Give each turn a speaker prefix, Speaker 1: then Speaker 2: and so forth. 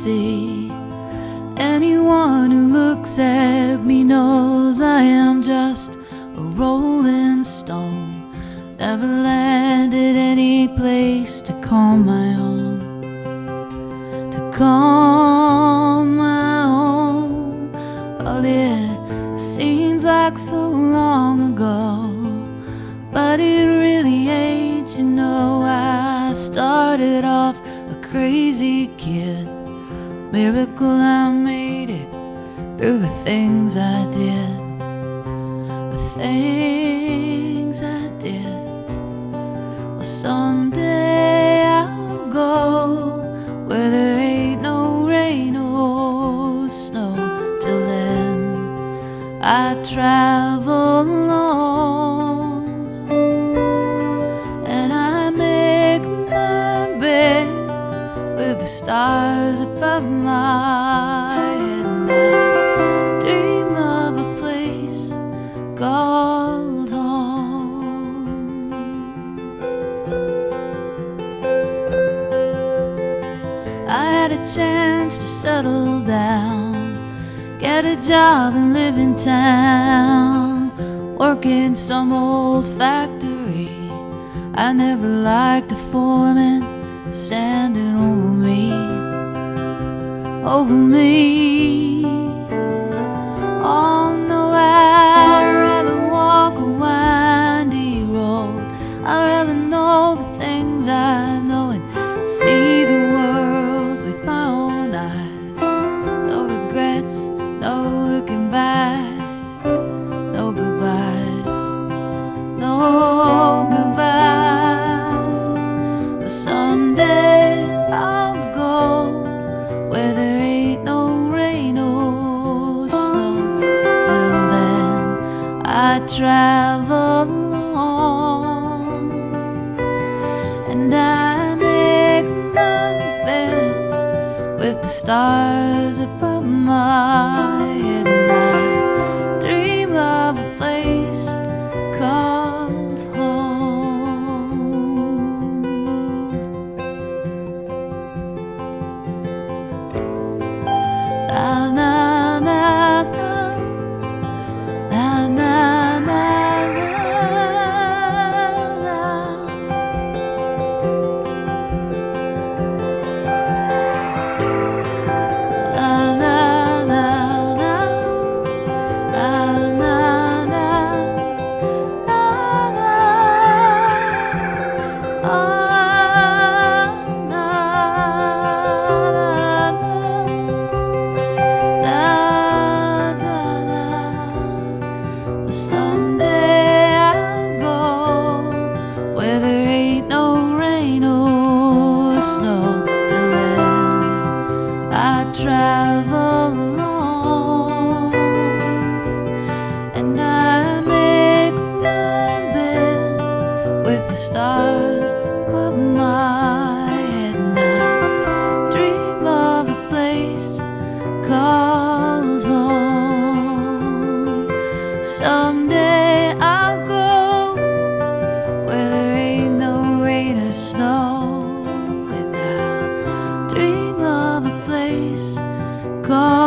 Speaker 1: see. Anyone who looks at me knows I am just a rolling stone, never landed any place to call my own, to call my own. Well, it seems like so long ago, but it really ain't. You know, I started off a crazy kid. Miracle I made it through the things I did, the things I did. Well, someday I'll go where there ain't no rain or snow. Till then I travel alone, and I make my bed with the stars above my head, and I dream of a place called home. I had a chance to settle down, get a job and live in town, work in some old factory. I never liked the foreman standing over me, over me. Oh no, I'd rather walk a windy road. I'd rather know the things I know and see the world with my own eyes. No regrets, no looking back, no goodbyes, no goodbyes. Someday I'll go where there ain't no rain or snow. Till then I travel alone, and I make my bed with the stars above my head, and I dream of a place called home. Na na na na, na na na travel alone, and I make my bed with the stars above my head, and I dream of a place called home. Someday I'll go where there ain't no rain or snow, and I'll dream of a place called